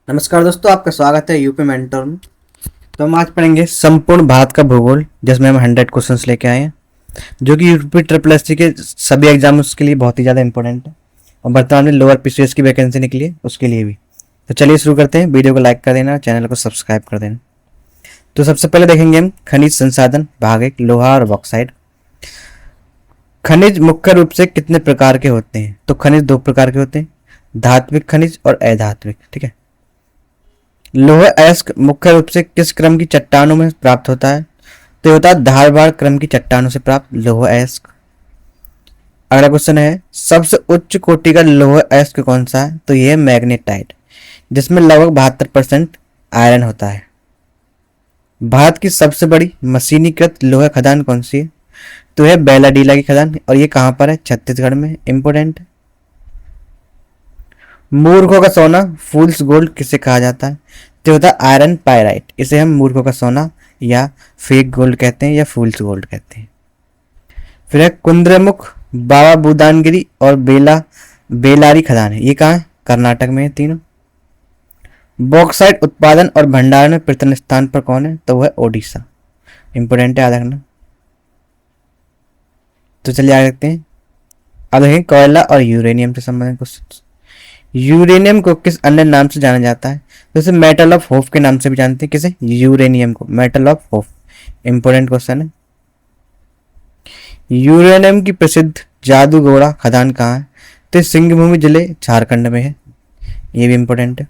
नमस्कार दोस्तों, आपका स्वागत है यूपी मेंटर में। तो हम आज पढ़ेंगे संपूर्ण भारत का भूगोल, जिसमें हम 100 क्वेश्चंस लेके आए हैं, जो कि यूपी ट्रिपल एस के सभी एग्जाम्स के लिए बहुत ही ज़्यादा इंपॉर्टेंट है और वर्तमान में लोअर पीसीएस की वैकेंसी निकली है उसके लिए भी। तो चलिए शुरू करते हैं। वीडियो को लाइक कर देना, चैनल को सब्सक्राइब कर देना। तो सबसे पहले देखेंगे हम खनिज संसाधन भाग 1, लोहा और बॉक्साइट। खनिज मुख्य रूप से कितने प्रकार के होते हैं? तो खनिज दो प्रकार के होते हैं, धात्विक खनिज और अधात्विक। ठीक है। लौह अयस्क मुख्य रूप से किस क्रम की चट्टानों में प्राप्त होता है? तो होता है धारवाड़ क्रम की चट्टानों से प्राप्त लौह अयस्क। अगला क्वेश्चन है, सबसे उच्च कोटि का लौह अयस्क कौन सा है? तो यह है मैग्नेटाइट, जिसमें लगभग 72% आयरन होता है। भारत की सबसे बड़ी मशीनीकृत लोहा खदान कौन सी है? तो यह बेलाडीला की खदान, और ये कहां पर है? छत्तीसगढ़ में। इंपोर्टेंट है। मूर्खों का सोना फूल्स गोल्ड किसे कहा जाता है? तो होता है आयरन पायराइट। इसे हम मूर्खों का सोना या फेक गोल्ड कहते हैं या फूल्स गोल्ड कहते हैं। फिर है कुंद्रेमुख, बाबा बुदानगिरी और बेलारी खदान है। ये कहाँ है? कर्नाटक में है तीनों। बॉक्साइट उत्पादन और भंडारण में प्रथम स्थान पर कौन है? तो वह ओडिशा। इंपोर्टेंट है, याद रखना। तो चलिए आगे देखते हैं। अब देखें कोयला और यूरेनियम से संबंधित क्वेश्चन। यूरेनियम को किस अन्य नाम से जाना जाता है? जैसे मेटल ऑफ होप के नाम से भी जानते हैं। किसे? यूरेनियम को metal of hope. Important question है। यूरेनियम की प्रसिद्ध जादूगोड़ा खदान कहाँ है? तो सिंहभूमि जिले झारखंड में है। ये भी इंपोर्टेंट है।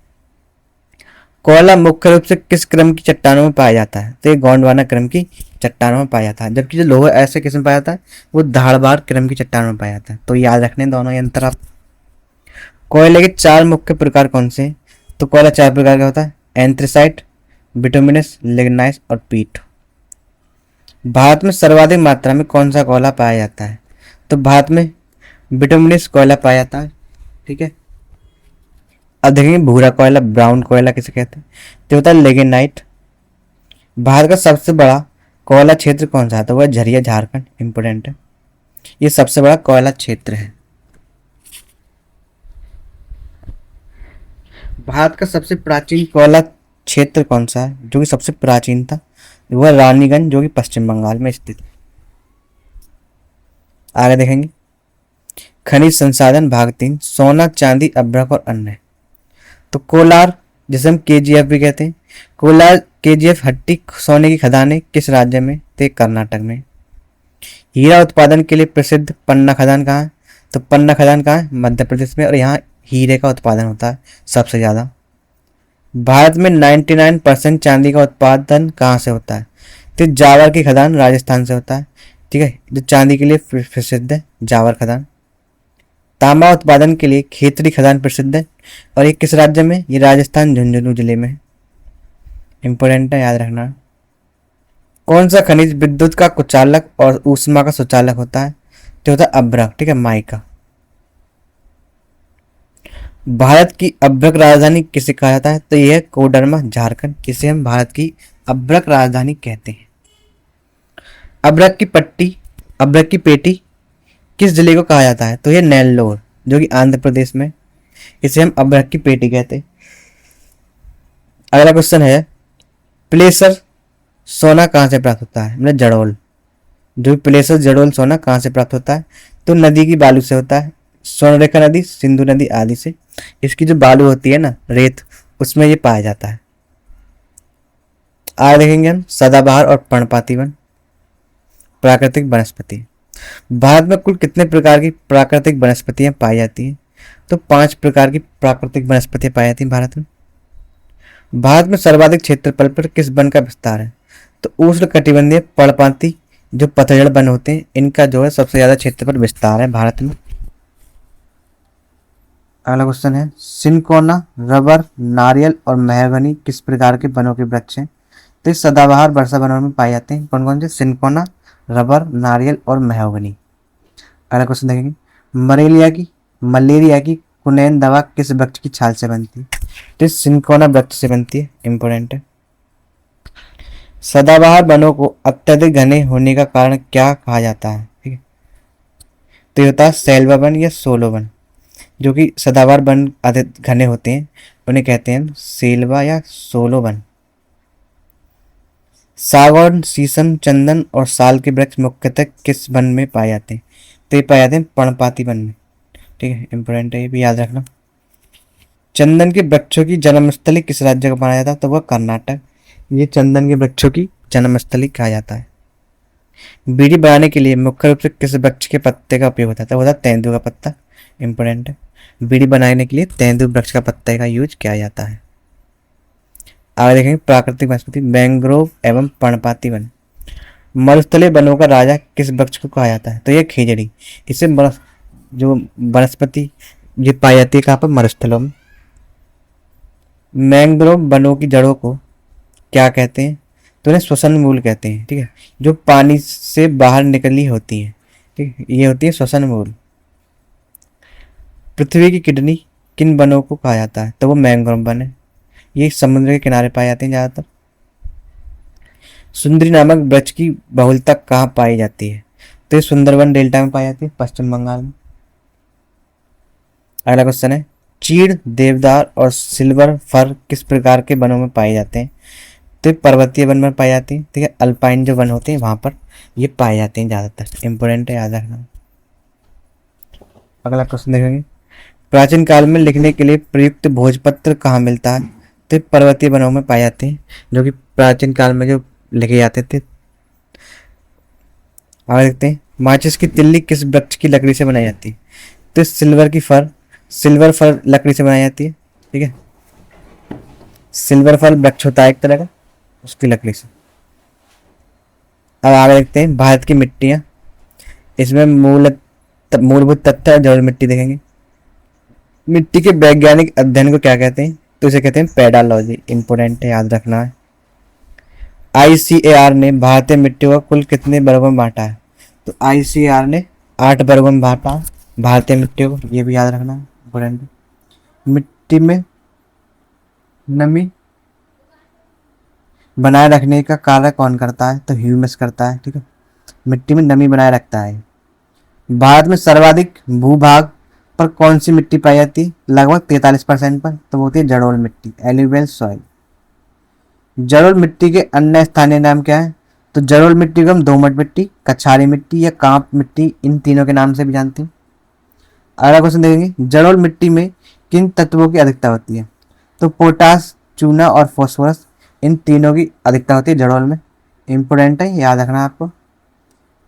कोयला मुख्य रूप से किस क्रम की चट्टानों में पाया जाता है? तो ये गोंडवाना क्रम की चट्टानों में पाया जाता है, जबकि जो लोहा ऐसे किस्म पाया जाता है वो धारवाड़ क्रम की चट्टानों में पाया जाता है। तो याद रखने दोनों ही अंतर आप। कोयले के चार मुख्य प्रकार कौन से हैं? तो कोयला चार प्रकार का होता है, एंथ्रेसाइट, बिटुमिनस, लिग्नाइस और पीट। भारत में सर्वाधिक मात्रा में कौन सा कोयला पाया जाता है? तो भारत में बिटुमिनस कोयला पाया जाता है। ठीक है। अब देखेंगे भूरा कोयला, ब्राउन कोयला किसे कहते हैं? तो होता है लिग्नाइट। भारत का सबसे बड़ा कोयला क्षेत्र कौन सा है? तो वह झरिया झारखंड। इंपोर्टेंट है, ये सबसे बड़ा कोयला क्षेत्र है। भारत का सबसे प्राचीन कोयला क्षेत्र कौन सा है जो कि सबसे प्राचीन था? वह रानीगंज, जो कि पश्चिम बंगाल में स्थित है। आगे देखेंगे खनिज संसाधन भाग 3, सोना, चांदी, अभ्रक और अन्य। तो कोलार, जिसे हम केजीएफ भी कहते हैं, कोलार केजीएफ हट्टी सोने की खदानें किस राज्य में? तो कर्नाटक में। हीरा उत्पादन के लिए प्रसिद्ध पन्ना खदान कहाँ है? तो पन्ना खदान कहाँ है? मध्य प्रदेश में, और यहाँ हीरे का उत्पादन होता है सबसे ज़्यादा। भारत में 99% चांदी का उत्पादन कहाँ से होता है? तो जावर की खदान राजस्थान से होता है। ठीक है, जो चांदी के लिए प्रसिद्ध है, जावर खदान। तांबा उत्पादन के लिए खेतरी खदान प्रसिद्ध है, और ये किस राज्य में? ये राजस्थान झुंझुनू जिले में। इंपोर्टेंट है, याद रखना। कौन सा खनिज विद्युत का कुचालक और ऊष्मा का सुचालक होता है? तो होता है अभ्रक। ठीक है, माइका। भारत की अभ्रक राजधानी किसे कहा जाता है? तो यह है कोडरमा, झारखंड। इसे हम भारत की अभ्रक राजधानी कहते हैं। अभ्रक की पेटी किस जिले को कहा जाता है? तो यह नेल्लोर, जो कि आंध्र प्रदेश में। इसे हम अभ्रक की पेटी कहते हैं। अगला क्वेश्चन है, प्लेसर सोना कहाँ से प्राप्त होता है? मतलब जड़ोल, जो प्लेसर जड़ोल सोना कहाँ से प्राप्त होता है? तो नदी की बालू से होता है, स्वर्णरेखा नदी, सिंधु नदी आदि से। इसकी जो बालू होती है ना, रेत, उसमें ये पाया जाता है। आगे देखेंगे हम सदाबहार और पर्णपाती वन, प्राकृतिक वनस्पति। भारत में कुल कितने प्रकार की प्राकृतिक वनस्पतियां पाई जाती हैं? तो 5 प्रकार की प्राकृतिक वनस्पतियां पाई जाती हैं भारत में। भारत में सर्वाधिक क्षेत्रफल पर किस वन का विस्तार है? तो उष्ण कटिबंधीय पर्णपाती जो पतझड़ वन होते हैं, इनका जो है सबसे ज्यादा क्षेत्रफल विस्तार है भारत में। अगला क्वेश्चन है, सिनकोना, रबर, नारियल और मेहगनी किस प्रकार के वनों के वृक्ष हैं? तो इस सदाबहार वर्षा वनों में पाए जाते हैं। कौन कौन से? सिनकोना, रबर, नारियल और मेहगनी। अगला क्वेश्चन देखेंगे, मलेरिया की कुनैन दवा किस वृक्ष की छाल से बनती है? तो सिनकोना वृक्ष से बनती है। इंपोर्टेंट है। सदाबहार वनों को अत्यधिक घने होने का कारण क्या कहा जाता है? ठीक है, तो ये होता है सैलवा वन या सोलो वन। जो कि सदाबहार वन अधिक घने होते हैं उन्हें कहते हैं सेल्वा या सोलो वन। सागौन, शीशम, चंदन और साल के वृक्ष मुख्यतः किस वन में पाए जाते हैं? तो ये पाए जाते हैं पर्णपाती वन में। ठीक है, इंपॉर्टेंट है, ये भी याद रखना। चंदन के वृक्षों की जन्मस्थली किस राज्य को माना जाता है? तो वह कर्नाटक। ये चंदन के वृक्षों की जन्मस्थली कहा जाता है। बीड़ी बनाने के लिए मुख्य रूप से किस वृक्ष के पत्ते का उपयोग होता है? तो होता है तेंदुआ का पत्ता। इंपॉर्टेंट है, बीड़ी बनाने के लिए तेंदुआ वृक्ष का पत्ते का यूज किया जाता है। आगे देखेंगे प्राकृतिक वनस्पति मैंग्रोव एवं पर्णपाती वन। मरुस्थलीय वनों का राजा किस वृक्ष को कहा जाता है? तो यह खेजड़ी। इसे जो वनस्पति ये पाई जाती है कहाँ पर? मरुस्थलों में। मैंग्रोव वनों की जड़ों को क्या कहते हैं? तो उन्हें श्वसन मूल कहते हैं। ठीक है, जो पानी से बाहर निकली होती है। ठीक है, ये होती है श्वसन मूल। पृथ्वी की किडनी किन वनों को कहा जाता है? तो वो मैंग्रोव वन है। ये समुद्र के किनारे पाए जाते हैं ज्यादातर। सुंदरी नामक वृक्ष की बहुलता कहाँ पाई जाती है? तो ये सुंदरवन डेल्टा में पाई जाती है, पश्चिम बंगाल में। अगला क्वेश्चन है चीड़, देवदार और सिल्वर फर किस प्रकार के वनों में पाए जाते हैं? तो पर्वतीय वन में पाई जाती है। ठीक है, अल्पाइन जो वन होते हैं वहां पर ये पाए जाते हैं ज्यादातर। इंपोर्टेंट है, याद रखना। अगला क्वेश्चन देखेंगे प्राचीन काल में लिखने के लिए प्रयुक्त भोजपत्र कहाँ मिलता है? तो पर्वतीय वनों में पाए जाते हैं, जो कि प्राचीन काल में जो लिखे जाते थे। आगे देखते हैं माचिस की तिल्ली किस वृक्ष की लकड़ी से बनाई जाती है? तो सिल्वर फर लकड़ी से बनाई जाती है। ठीक है, सिल्वर फर वृक्ष होता है एक तरह का, उसकी लकड़ी से। अब आगे देखते हैं भारत की मिट्टियां। इसमें मूलभूत तथ्य और जलोढ़ मिट्टी देखेंगे। मिट्टी के वैज्ञानिक अध्ययन को क्या कहते हैं? तो इसे कहते हैं पेडालॉजी। इंपोर्टेंट है, याद रखना है। ICAR ने भारतीय मिट्टी को कुल कितने वर्गों में बांटा है? तो ICAR ने 8 वर्गों में बांटा भारतीय मिट्टी को, ये भी याद रखना है, इंपोर्टेंट है। मिट्टी में नमी बनाए रखने का कार्य कौन करता है? तो ह्यूमस करता है। ठीक है, मिट्टी में नमी बनाए रखता है। भारत में सर्वाधिक भूभाग पर कौन सी मिट्टी पाई जाती है? लगभग 43% पर। तो वो होती है जलोढ़ मिट्टी, एल्यूवियल सॉइल। जलोढ़ मिट्टी के अन्य स्थानीय नाम क्या है? तो जलोढ़ मिट्टी को हम दोमट मिट्टी, कछारी मिट्टी या कांप मिट्टी, इन तीनों के नाम से भी जानते हैं। अगला क्वेश्चन देखेंगे जलोढ़ मिट्टी में किन तत्वों की अधिकता होती है? तो पोटास, चूना और फॉस्फोरस, इन तीनों की अधिकता होती है जलोढ़ में। इंपोर्टेंट है, याद रखना आपको।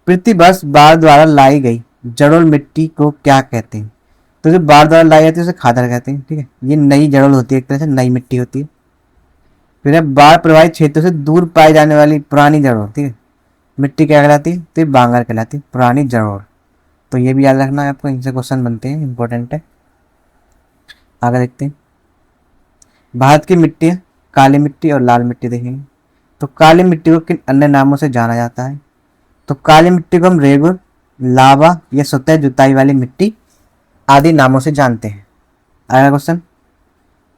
प्रतिवर्ष बाढ़ द्वारा लाई गई जलोढ़ मिट्टी को क्या कहते हैं? तो जो बाढ़ द्वारा लाई जाती है उसे खादर कहते हैं। ठीक है, ये नई जलोढ़ होती है, एक तरह से नई मिट्टी होती है। फिर है बाढ़ प्रभावित क्षेत्रों से दूर पाई जाने वाली पुरानी जलोढ़। ठीक है, मिट्टी क्या कहलाती है? तो बांगर कहलाती है, पुरानी जलोढ़। तो ये भी याद रखना है आपको, इनसे क्वेश्चन बनते हैं, इंपॉर्टेंट है। आगे देखते हैं भारत की मिट्टियाँ काली मिट्टी और लाल मिट्टी देखेंगे। तो काली मिट्टी को किन अन्य नामों से जाना जाता है? तो काली मिट्टी को हम रेगुर, लावा या सतह जुताई वाली मिट्टी आदि नामों से जानते हैं। अगला क्वेश्चन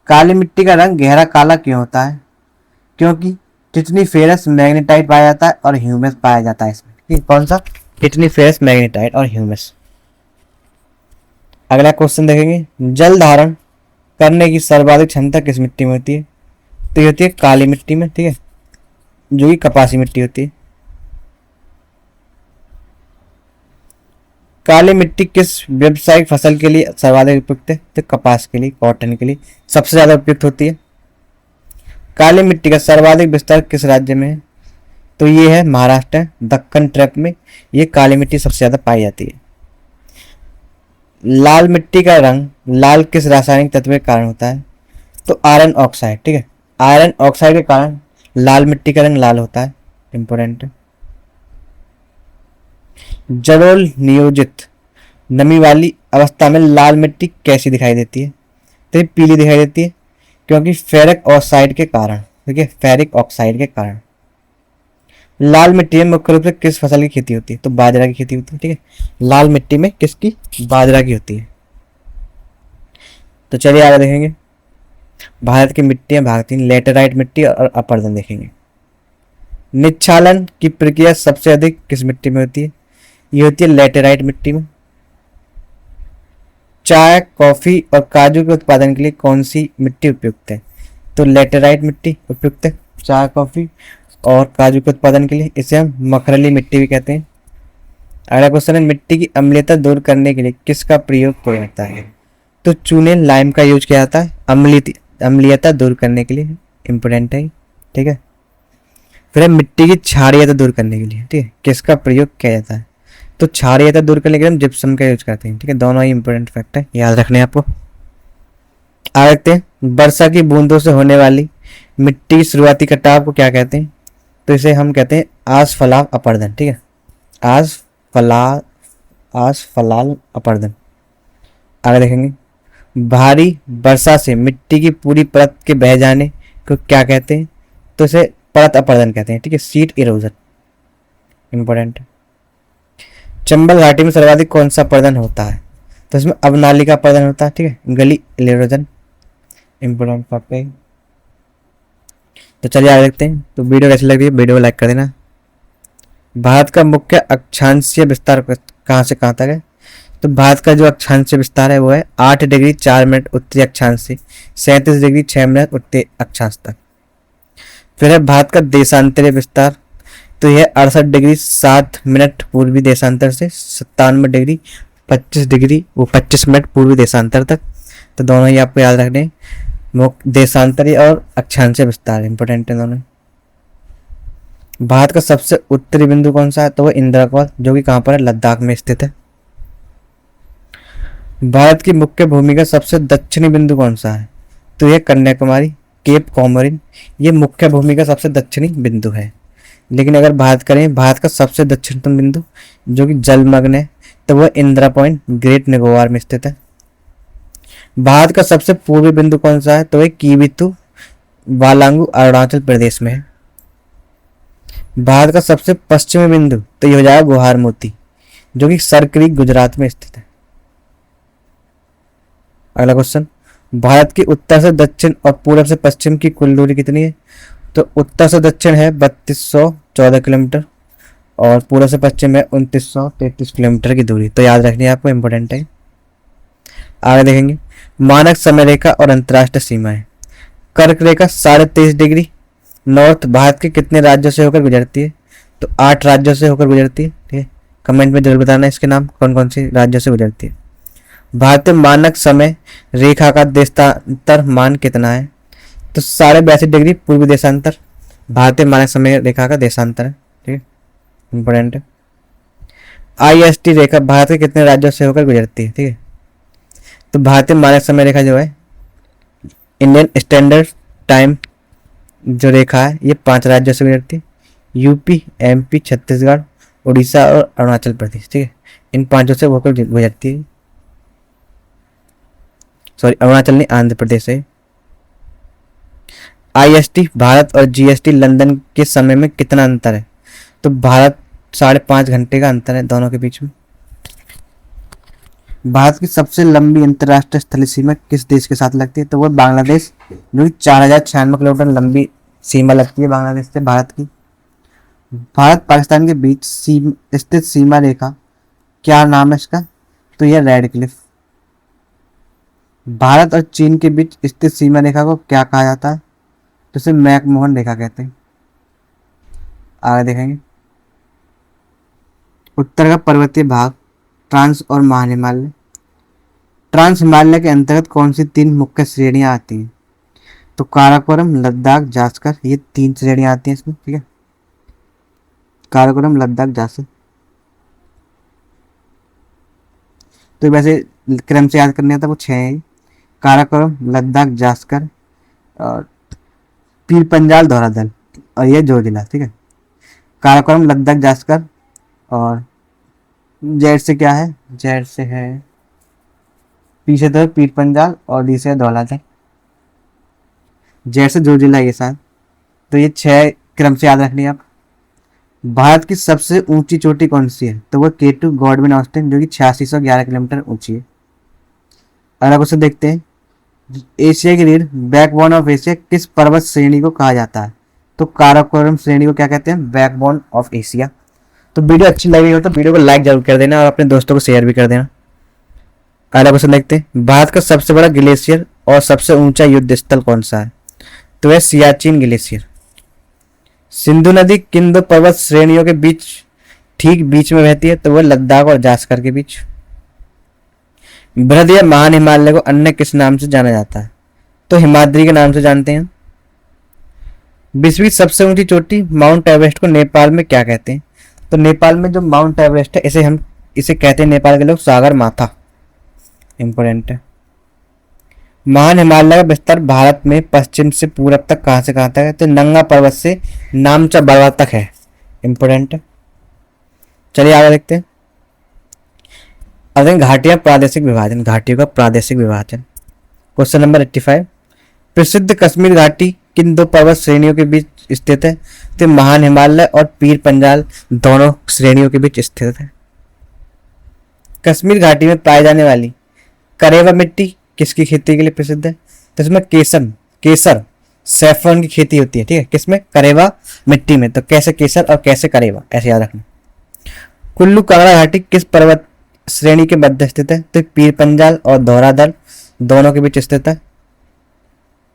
काली मिट्टी का रंग गहरा काला क्यों होता है? क्योंकि टिटनीफेरस मैग्नेटाइट पाया जाता है और ह्यूमस पाया जाता है इसमें। कौन सा? टिटनीफेरस मैग्नेटाइट और ह्यूमस। अगला क्वेश्चन देखेंगे जल धारण करने की सर्वाधिक क्षमता किस मिट्टी में होती है? तो ये होती है काली मिट्टी में। ठीक है, जो कि कपासी मिट्टी होती है। काली मिट्टी किस व्यावसायिक फसल के लिए सर्वाधिक उपयुक्त है? तो कपास के लिए, कॉटन के लिए सबसे ज्यादा उपयुक्त होती है। काली मिट्टी का सर्वाधिक विस्तार किस राज्य में है? तो ये है महाराष्ट्र, दक्कन ट्रैप में ये काली मिट्टी सबसे ज्यादा पाई जाती है। लाल मिट्टी का रंग लाल किस रासायनिक तत्व के कारण होता है? तो आयरन ऑक्साइड। ठीक है, आयरन ऑक्साइड के कारण लाल मिट्टी का रंग लाल होता है। इंपोर्टेंट है। जलोढ़ नियोजित नमी वाली अवस्था में लाल मिट्टी कैसी दिखाई देती है? तो ये पीली दिखाई देती है, क्योंकि फेरिक ऑक्साइड के कारण। ठीक है, फेरिक ऑक्साइड के कारण। लाल मिट्टी में मुख्य रूप से किस फसल की खेती होती है? तो बाजरा की खेती होती है। ठीक है, लाल मिट्टी में किसकी? बाजरा की होती है। तो चलिए आगे देखेंगे भारत की मिट्टियां भाग 3, लेटेराइट मिट्टी और अपरदन देखेंगे। निच्छालन की प्रक्रिया सबसे अधिक किस मिट्टी में होती है? ये होती है लेटेराइट मिट्टी में। चाय, कॉफी और काजू के उत्पादन के लिए कौन सी मिट्टी उपयुक्त है? तो लेटेराइट मिट्टी उपयुक्त है चाय, कॉफी और काजू के उत्पादन के लिए। इसे हम मखरली मिट्टी भी कहते हैं। अगला क्वेश्चन है, मिट्टी की अम्लीयता दूर करने के लिए किसका प्रयोग किया जाता है? तो चूने, लाइम का यूज किया जाता है अम्लीयता दूर करने के लिए। इंपोर्टेंट है, ठीक है। फिर है मिट्टी की क्षारीयता दूर करने के लिए, ठीक है, किसका प्रयोग किया जाता है? तो क्षारीयता दूर करने के लिए हम जिप्सम का यूज करते हैं, ठीक है। दोनों ही इंपोर्टेंट फैक्ट है, याद रखने हैं आपको। आगे देखते हैं, वर्षा की बूंदों से होने वाली मिट्टी की शुरुआती कटाव को क्या कहते हैं? तो इसे हम कहते हैं आसफलाव अपर्दन, ठीक है। आसफलाल अपर्दन। आगे देखेंगे, भारी वर्षा से मिट्टी की पूरी परत के बह जाने को क्या कहते हैं? तो इसे परत अपर्दन कहते हैं, ठीक है, सीट इरोजन। इंपॉर्टेंट। चंबल घाटी में सर्वाधिक कौन सा अपर्दन होता है? तो इसमें अवनालिका अपर्दन होता है, ठीक है, गली इरोजन। इंपॉर्टेंट फैक्ट है। तो चलिए आगे देखते हैं। तो वीडियो कैसी लग रही है, वीडियो को लाइक कर देना। भारत का मुख्य अक्षांशीय विस्तार कहाँ से कहाँ तक है? तो भारत का जो अक्षांशीय विस्तार है वो है 8 डिग्री 4 मिनट उत्तरी अक्षांश से 37 डिग्री 6 मिनट उत्तरी अक्षांश तक। फिर है भारत का देशांतरीय विस्तार, तो यह 68 डिग्री 7 मिनट पूर्वी देशांतर से 97 डिग्री 25 मिनट पूर्वी देशांतर तक। तो दोनों ही आपको याद रखने, देशांतरीय और अक्षांशीय विस्तार इंपोर्टेंट है दोनों। भारत का सबसे उत्तरी बिंदु कौन सा है? तो वह इंदिरा, जो कि कहाँ पर है? लद्दाख में स्थित है। भारत की मुख्य भूमि का सबसे दक्षिणी बिंदु कौन सा है? तो यह कन्याकुमारी, केप कॉमोरिन, ये मुख्य भूमि का सबसे दक्षिणी बिंदु है। लेकिन अगर बात करें भारत का सबसे दक्षिणतम बिंदु जो कि जलमग्न है, तो वह इंदिरा पॉइंट ग्रेट निकोबार में स्थित है। भारत का सबसे पूर्वी बिंदु कौन सा है? तो वह कीवितु वालांगू अरुणाचल प्रदेश में है। भारत का सबसे पश्चिमी बिंदु तो ये हो जाएगा गुहार मोती, जो कि सरकरी गुजरात में स्थित है। अगला क्वेश्चन, भारत की उत्तर से दक्षिण और पूर्व से पश्चिम की कुल दूरी कितनी है? तो उत्तर से दक्षिण है 3214 किलोमीटर और पूर्व से पश्चिम है 2933 किलोमीटर की दूरी। तो याद रखनी है आपको, इंपॉर्टेंट है। आगे देखेंगे, मानक समय रेखा और अंतर्राष्ट्रीय सीमाएं। कर्क रेखा 23.5 डिग्री नॉर्थ भारत के कितने राज्यों से होकर गुजरती है? तो 8 राज्यों से होकर गुजरती है, ठीक है। कमेंट में जरूर बताना इसके नाम, कौन कौन से राज्यों से गुजरती है। भारतीय मानक समय रेखा का देशांतर मान कितना है? तो 82.5 डिग्री पूर्वी देशांतर भारतीय मानक समय रेखा का देशांतर है, ठीक है, इंपोर्टेंट है। IST रेखा भारत के कितने राज्यों से होकर गुजरती है? ठीक है, तो भारतीय मानक समय रेखा जो है, इंडियन स्टैंडर्ड टाइम जो रेखा है, ये 5 राज्यों से गुजरती है, UP, MP, छत्तीसगढ़, उड़ीसा और अरुणाचल प्रदेश, ठीक है, इन 5 से होकर गुजरती है। सॉरी, अरुणाचल नहीं, आंध्र प्रदेश है। IST भारत और GST लंदन के समय में कितना अंतर है? तो भारत 5.5 घंटे का अंतर है दोनों के बीच में। भारत की सबसे लंबी अंतर्राष्ट्रीय स्थलीय सीमा किस देश के साथ लगती है? तो वह बांग्लादेश, जो कि 4096 किलोमीटर लंबी सीमा लगती है बांग्लादेश से भारत की। भारत पाकिस्तान के बीच स्थित सीमा रेखा, क्या नाम है इसका? तो यह रेड क्लिफ। भारत और चीन के बीच स्थित सीमा रेखा को क्या कहा जाता है? तो इसे मैकमोहन रेखा कहते हैं। आगे देखेंगे, उत्तर का पर्वतीय भाग, ट्रांस और महाहिमालय। ट्रांस हिमालय के अंतर्गत कौन सी 3 मुख्य श्रेणियां आती हैं? तो काराकोरम, लद्दाख, जास्कर, ये 3 श्रेणियां आती हैं इसमें, ठीक है, काराकोरम, लद्दाख, जास्कर। तो वैसे क्रम से याद करने आता वो 6 है, काराकोरम, लद्दाख, जास्कर और पीर पंजाल, धौरादल और ये जोजिला, ठीक है। काराकोरम, लद्दाख, जास्कर और जेड से क्या है? जेड से है पीछे तो पीर पंजाल और डी से धौलाधर, जेड से जोजिला ये साथ। तो ये 6 क्रम से याद रखनी है आप। भारत की सबसे ऊंची चोटी कौन सी है? तो वह K2 गॉडविन ऑस्टिन, जो कि 8611 किलोमीटर ऊंची है। अगला क्वेश्चन देखते हैं, एशिया की रीढ़, बैकबोन ऑफ एशिया किस पर्वत श्रेणी को कहा जाता है? तो काराकोरम श्रेणी को क्या कहते हैं? Backbone of Asia. तो वीडियो अच्छी लगी हो तो वीडियो को लाइक जरूर कर देना और अपने दोस्तों को शेयर भी कर देना। अगला क्वेश्चन देखते हैं, भारत का सबसे बड़ा ग्लेशियर और सबसे ऊंचा युद्ध स्थल कौन सा है? तो है सियाचिन ग्लेशियर। सिंधु नदी किन दो पर्वत श्रेणियों के बीच ठीक बीच में बहती है? तो वह लद्दाख और जास्कर के बीच। बृहद या महान हिमालय को अन्य किस नाम से जाना जाता है? तो हिमाद्री के नाम से जानते हैं। विश्व की सबसे ऊंची चोटी माउंट एवरेस्ट को नेपाल में क्या कहते हैं? तो नेपाल में जो माउंट एवरेस्ट है इसे कहते हैं नेपाल के लोग सागर माथा। इंपोर्टेंट है। महान हिमालय का विस्तार भारत में पश्चिम से पूरब तक कहां से कहां तक है? तो नंगा पर्वत से नामचा पर्वत तक है। इंपोर्टेंट है। चलिए आगे देखते हैं। घाटियां प्रादेशिक विभाजन, घाटियों का प्रादेशिक विभाजन। क्वेश्चन नंबर 85, प्रसिद्ध कश्मीर घाटी किन दो पर्वत श्रेणियों के बीच स्थित है? तो महान हिमालय और पीर पंजाल दोनों श्रेणियों के बीच स्थित है। कश्मीर घाटी में पाई जाने वाली करेवा मिट्टी किसकी खेती के लिए प्रसिद्ध है? तो इसमें केसर सैफरन की खेती होती है। ठीक है, किसमें? करेवा मिट्टी में। तो कैसे केसर और कैसे करेवा, ऐसे याद रखना। कुल्लू कांगड़ा घाटी किस पर्वत श्रेणी के मध्य स्थित है? तो पीर पंजाल और धौराधर दोनों के बीच स्थित है।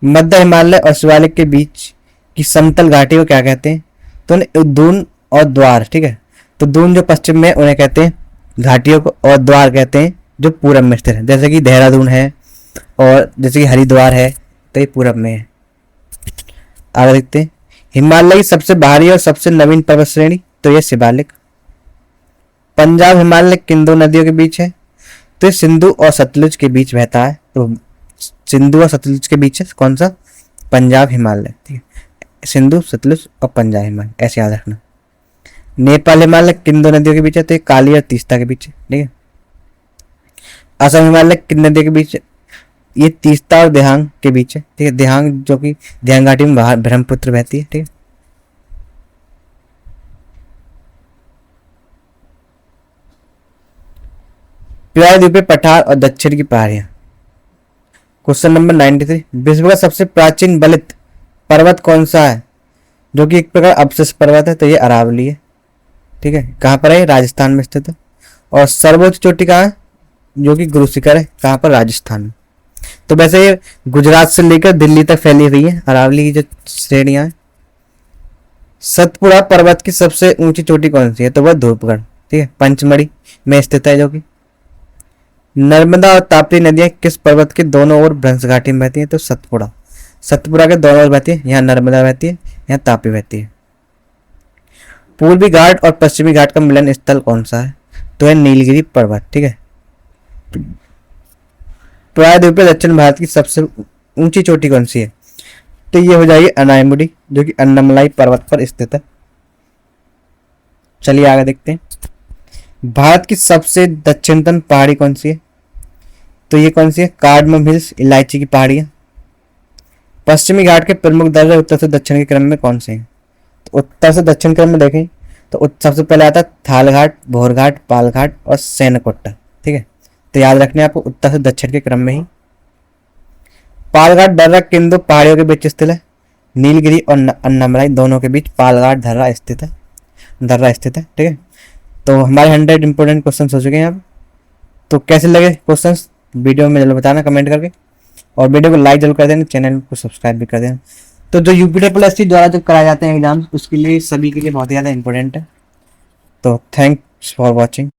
मध्य हिमालय और शिवालिक के बीच की समतल घाटी को क्या कहते हैं? तो दून और द्वार। ठीक है, तो दून जो पश्चिम में उन्हें कहते हैं घाटियों को, और द्वार कहते हैं जो पूरब में स्थित है। जैसे कि देहरादून है और जैसे कि हरिद्वार है, तो ये पूरब में है। आगे देखते हैं, हिमालय की सबसे बाहरी और सबसे नवीन पर्वत श्रेणी, तो ये शिवालिक। पंजाब हिमालय किन दो नदियों के बीच है? तो ये सिंधु और सतलुज के बीच बहता है। तो सिंधु और सतलुज के बीच है कौन सा? पंजाब हिमालय। ठीक है, सिंधु सतलुज और पंजाब हिमालय, ऐसे याद रखना। नेपाल हिमालय किन दो नदियों के बीच है? तो ये काली और तीस्ता के बीच है। ठीक है, असम हिमालय किन नदियों के बीच है? ये तीस्ता और देहांग के बीच है। ठीक है, देहांग जो कि देहांग घाटी में बाहर ब्रह्मपुत्र बहती है। ठीक है, प्रायद्वीपीय पठार और दक्षिण की पहाड़ियां। क्वेश्चन नंबर 93, विश्व का सबसे प्राचीन बलित पर्वत कौन सा है? जो कि एक प्रकार अवशिष्ट पर्वत है। तो ये अरावली है। ठीक है, कहाँ पर है? राजस्थान में स्थित है। और सर्वोच्च चोटी कहाँ है? जो कि गुरु शिखर है। कहाँ पर? राजस्थान में। तो वैसे ये गुजरात से लेकर दिल्ली तक फैली हुई है अरावली की जो श्रेणियां हैं। सतपुड़ा पर्वत की सबसे ऊंची चोटी कौन सी है? तो वह धूपगढ़। ठीक है, पंचमढ़ी में स्थित है। जो कि नर्मदा और ताप्ती नदियां किस पर्वत के दोनों ओर भ्रंश घाटी में बहती हैं? तो सतपुड़ा के दोनों ओर बहती है। यहाँ नर्मदा बहती है, यहाँ ताप्ती बहती है। पूर्वी घाट और पश्चिमी घाट का मिलन स्थल कौन सा है? तो है नीलगिरी पर्वत। ठीक है, प्रायद्वीपीय दक्षिण भारत की सबसे ऊंची चोटी कौन सी है? तो ये हो जाएगी अनायमुडी, जो कि अन्नमलाई पर्वत पर स्थित है। चलिए आगे देखते हैं, भारत की सबसे दक्षिणतम पहाड़ी कौन सी है? तो ये कौन सी है? कार्डमम हिल्स, इलायची की पहाड़ियां। पश्चिमी घाट के प्रमुख दर्रे उत्तर से दक्षिण के क्रम में कौन से हैं? तो उत्तर से दक्षिण क्रम में देखें तो सबसे पहले आता है थाल घाट, भोर घाट, पाल घाट और सैनकोट्टा। ठीक है, तो याद रखने आपको उत्तर से दक्षिण के क्रम में ही। पालघाट दर्रा किन दो पहाड़ियों के बीच स्थित है? नीलगिरी और अन्नामलाई दोनों के बीच पालघाट दर्रा स्थित है। ठीक है, तो हमारे 100 इंपोर्टेंट क्वेश्चन हो चुके हैं अब। तो कैसे लगे क्वेश्चंस वीडियो में जरूर बताना कमेंट करके, और वीडियो को लाइक जरूर कर देना, चैनल को सब्सक्राइब भी कर देना। तो जो यूपीएससी द्वारा जो कराए जाते हैं एग्जाम्स, उसके लिए सभी के लिए बहुत ही ज़्यादा इंपॉर्टेंट है। तो थैंक्स फॉर वॉचिंग।